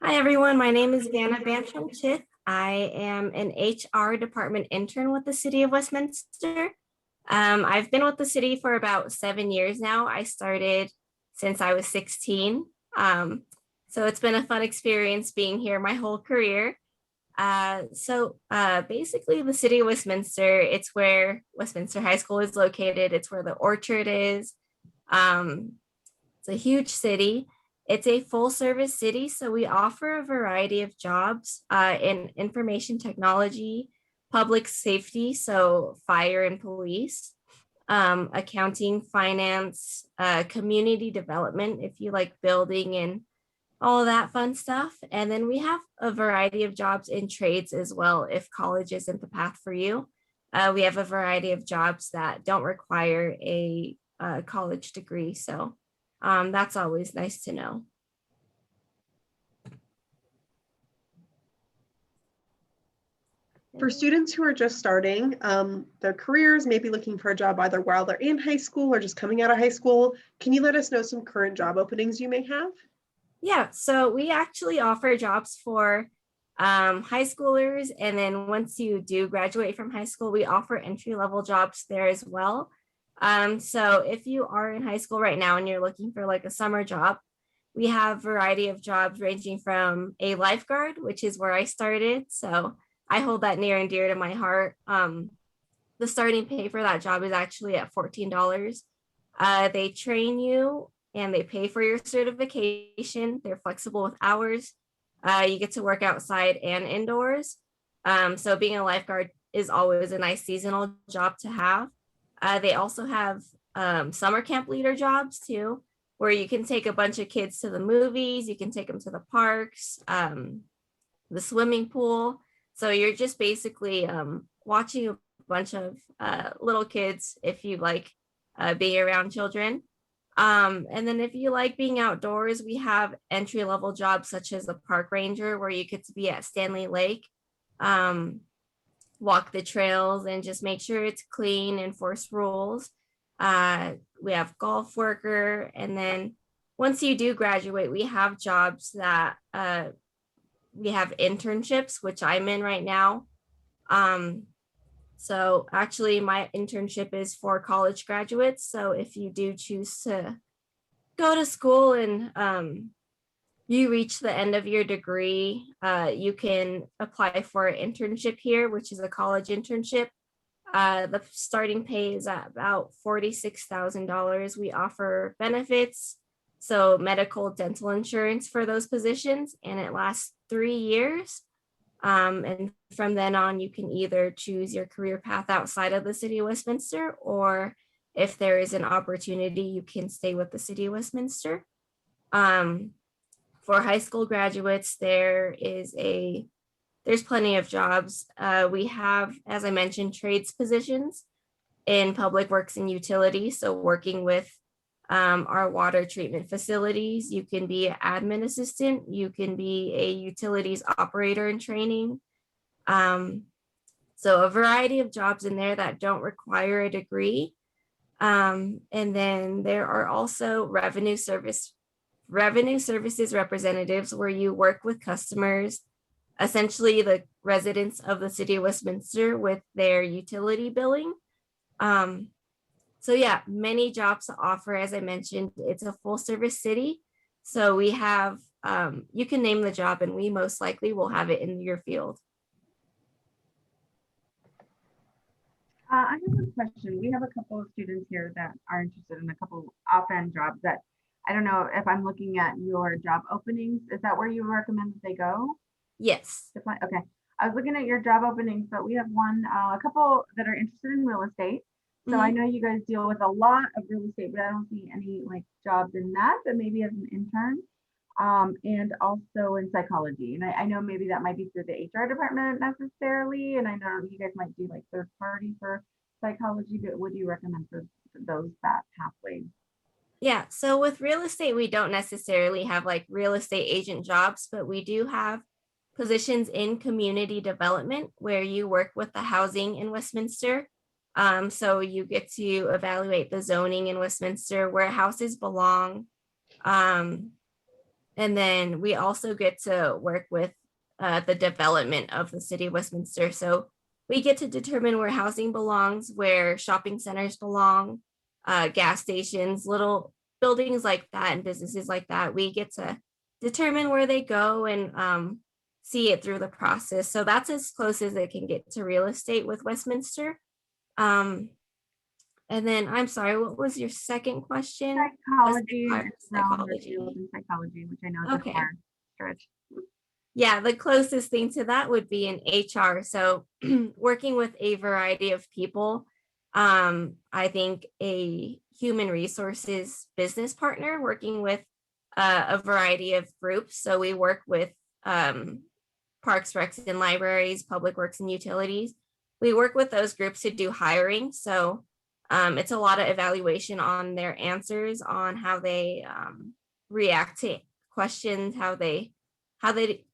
Hi, everyone. My name is Vanna Bancham-Chith. I am an HR department intern with the City of Westminster. I've been with the city for about 7 years now. I started since I was 16. So it's been a fun experience being here my whole career. Basically, the City of Westminster, it's where Westminster High School is located. It's where the Orchard is. Um, it's a huge city. It's a full service city, so we offer a variety of jobs in information technology, public safety, so fire and police, accounting, finance, community development, if you like building and all of that fun stuff. And then we have a variety of jobs in trades as well, if college isn't the path for you. We have a variety of jobs that don't require a college degree. So that's always nice to know. For students who are just starting their careers, maybe looking for a job either while they're in high school or just coming out of high school, can you let us know some current job openings you may have? Yeah, so we actually offer jobs for high schoolers. And then once you do graduate from high school, we offer entry level jobs there as well. So if you are in high school right now and you're looking for like a summer job, we have a variety of jobs ranging from a lifeguard, which is where I started. So I hold that near and dear to my heart. The starting pay for that job is actually at $14. They train you and they pay for your certification. They're flexible with hours. You get to work outside and indoors. So being a lifeguard is always a nice seasonal job to have. They also have summer camp leader jobs too, where you can take a bunch of kids to the movies, you can take them to the parks, the swimming pool. So you're just basically watching a bunch of little kids if you like being around children. And then if you like being outdoors, we have entry level jobs such as a park ranger where you get to be at Stanley Lake, um, walk the trails and just make sure it's clean, enforce rules. We have golf worker. And then once you do graduate, we have jobs that we have internships, which I'm in right now. So actually my internship is for college graduates. So if you do choose to go to school and you reach the end of your degree, you can apply for an internship here, which is a college internship. The starting pay is at about $46,000. We offer benefits, so medical, dental insurance for those positions, and it lasts 3 years. And from then on, you can either choose your career path outside of the city of Westminster, or if there is an opportunity, you can stay with the city of Westminster. For high school graduates, there's plenty of jobs. We have, as I mentioned, trades positions in public works and utilities. So working with our water treatment facilities, you can be an admin assistant, you can be a utilities operator in training. So a variety of jobs in there that don't require a degree. And then there are also revenue services representatives where you work with customers, essentially the residents of the city of Westminster, with their utility billing. So yeah, many jobs to offer. As I mentioned, it's a full service city. So we have, you can name the job and we most likely will have it in your field. I have a question. We have a couple of students here that are interested in a couple off-end jobs that I don't know if I'm looking at your job openings. Is that where you recommend that they go? Yes. Okay. I was looking at your job openings, but we have a couple that are interested in real estate. So I know you guys deal with a lot of real estate, but I don't see any like jobs in that, but maybe as an intern. And also in psychology. And I know maybe that might be through the HR department necessarily. And I know you guys might do like third party for psychology, but would you recommend for those that pathway? Yeah, so with real estate, we don't necessarily have like real estate agent jobs, but we do have positions in community development where you work with the housing in Westminster. So you get to evaluate the zoning in Westminster, where houses belong, And then we also get to work with the development of the city of Westminster. So we get to determine where housing belongs, where shopping centers belong, gas stations, little buildings like that, and businesses like that. We get to determine where they go and see it through the process. So that's as close as it can get to real estate with Westminster. Um, and then I'm sorry, what was your second question? Psychology and around the Psychology. field in psychology, which I know is a Okay. far stretch. Yeah, the closest thing to that would be in HR. So working with a variety of people. I think a human resources business partner working with a variety of groups. So we work with parks, recs, and libraries, public works and utilities. We work with those groups to do hiring. So it's a lot of evaluation on their answers, on how they react to questions, how they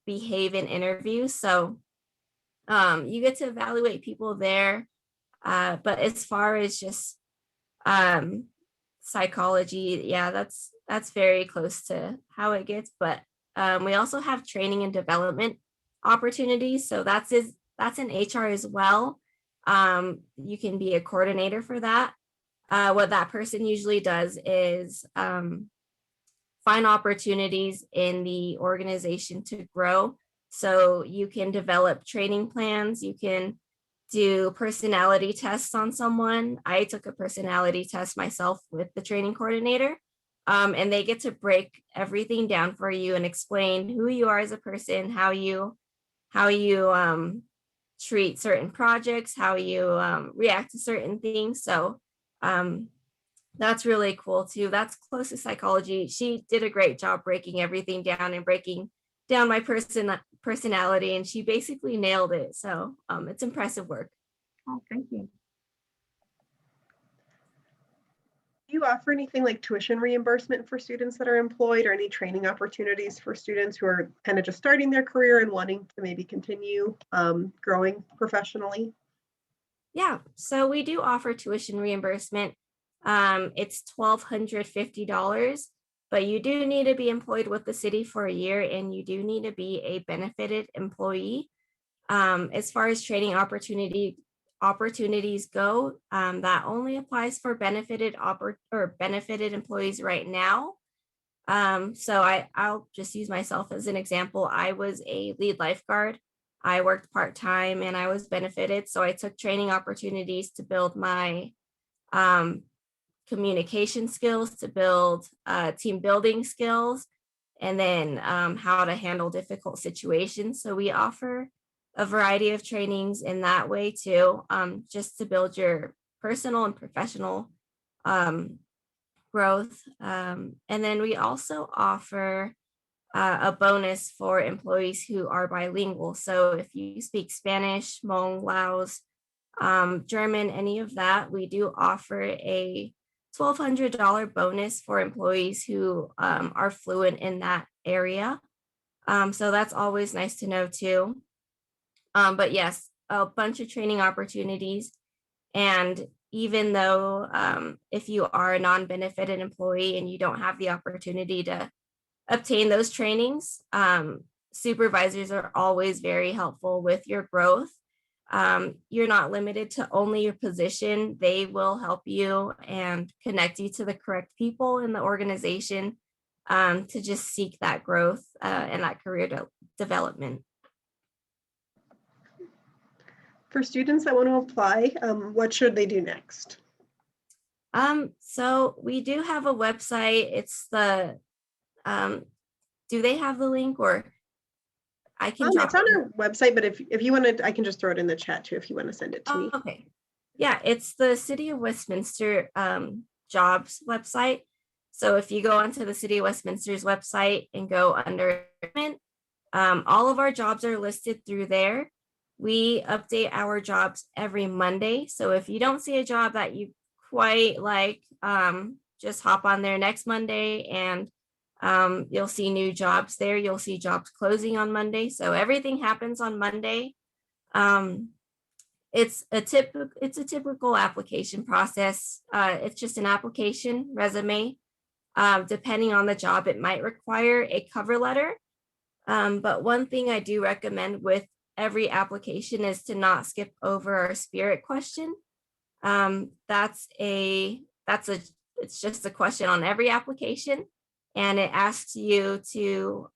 behave in interviews. So you get to evaluate people there. But as far as just psychology, yeah, that's very close to how it gets. But we also have training and development opportunities. So that's in HR as well. You can be a coordinator for that. What that person usually does is find opportunities in the organization to grow. So you can develop training plans. You can do personality tests on someone. I took a personality test myself with the training coordinator. And they get to break everything down for you and explain who you are as a person, how you treat certain projects, how you react to certain things. So that's really cool too. That's close to psychology. She did a great job breaking everything down and breaking down my personality, and she basically nailed it. So it's impressive work. Oh, thank you. Do you offer anything like tuition reimbursement for students that are employed, or any training opportunities for students who are kind of just starting their career and wanting to maybe continue growing professionally? Yeah, so we do offer tuition reimbursement. It's $1,250, but you do need to be employed with the city for a year, and you do need to be a benefited employee. As far as training opportunities go, that only applies for benefited employees right now. So I'll just use myself as an example. I was a lead lifeguard. I worked part-time and I was benefited. So I took training opportunities to build my um, communication skills, to build team building skills, and then how to handle difficult situations. So we offer a variety of trainings in that way too, just to build your personal and professional growth. And then we also offer a bonus for employees who are bilingual. So if you speak Spanish, Hmong, Laos, German, any of that, we do offer a $1,200 bonus for employees who are fluent in that area. So that's always nice to know too. But yes, a bunch of training opportunities. And even though if you are a non-benefited employee and you don't have the opportunity to obtain those trainings, supervisors are always very helpful with your growth. You're not limited to only your position. They will help you and connect you to the correct people in the organization to just seek that growth and that career development. For students that want to apply, what should they do next? So we do have a website. It's the do they have the link, or I can drop it's on our website, but if you want to, I can just throw it in the chat too if you want to send it to me. Okay. Yeah, it's the City of Westminster jobs website. So if you go onto the City of Westminster's website and go under all of our jobs are listed through there. We update our jobs every Monday. So if you don't see a job that you quite like, just hop on there next Monday and you'll see new jobs there. You'll see jobs closing on Monday. So everything happens on Monday. It's a typical application process. It's just an application, resume, Depending on the job, it might require a cover letter. But one thing I do recommend with every application is to not skip over our spirit question. It's just a question on every application, and it asks you to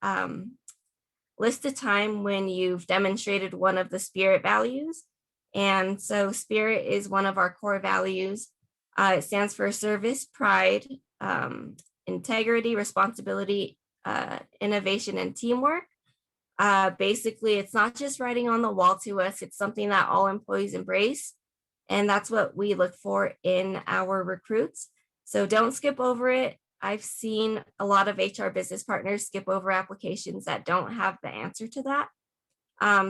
list a time when you've demonstrated one of the spirit values. And so spirit is one of our core values. It stands for service, pride, integrity, responsibility, innovation, and teamwork. Basically, it's not just writing on the wall to us, it's something that all employees embrace. And that's what we look for in our recruits. So don't skip over it. I've seen a lot of HR business partners skip over applications that don't have the answer to that.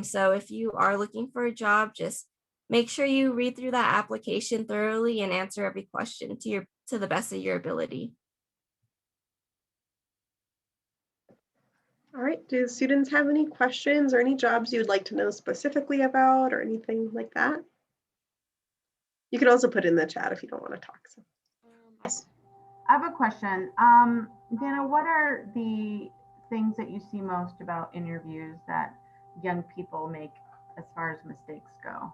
So if you are looking for a job, just make sure you read through that application thoroughly and answer every question to the best of your ability. All right, do students have any questions or any jobs you would like to know specifically about or anything like that? You can also put in the chat if you don't want to talk. So. Yes. I have a question. Dana, what are the things that you see most about interviews that young people make as far as mistakes go?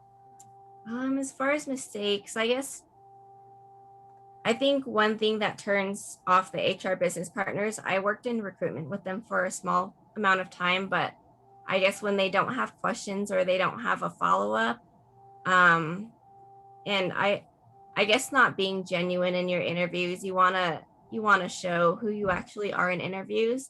As far as mistakes, I think one thing that turns off the HR business partners, I worked in recruitment with them for a small amount of time, but I guess when they don't have questions or they don't have a follow-up, and I guess not being genuine in your interviews, you wanna show who you actually are in interviews.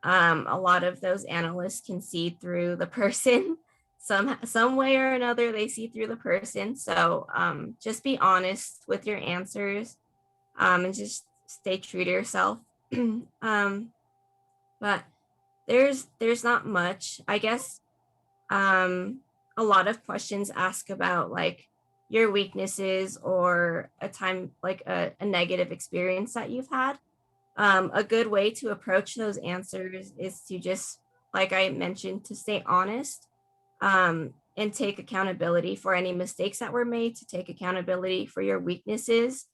A lot of those analysts can see through the person. Some way or another, they see through the person. So just be honest with your answers, and just stay true to yourself. But there's not much. I guess a lot of questions ask about like your weaknesses or a time like a negative experience that you've had. A good way to approach those answers is to just, like I mentioned, to stay honest, and take accountability for any mistakes that were made, to take accountability for your weaknesses,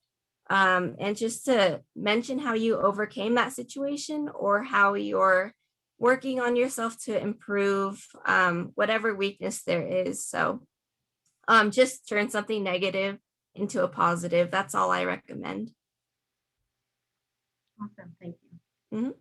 and just to mention how you overcame that situation or how you're working on yourself to improve whatever weakness there is. So just turn something negative into a positive. That's all I recommend. Awesome, thank you. Mhm.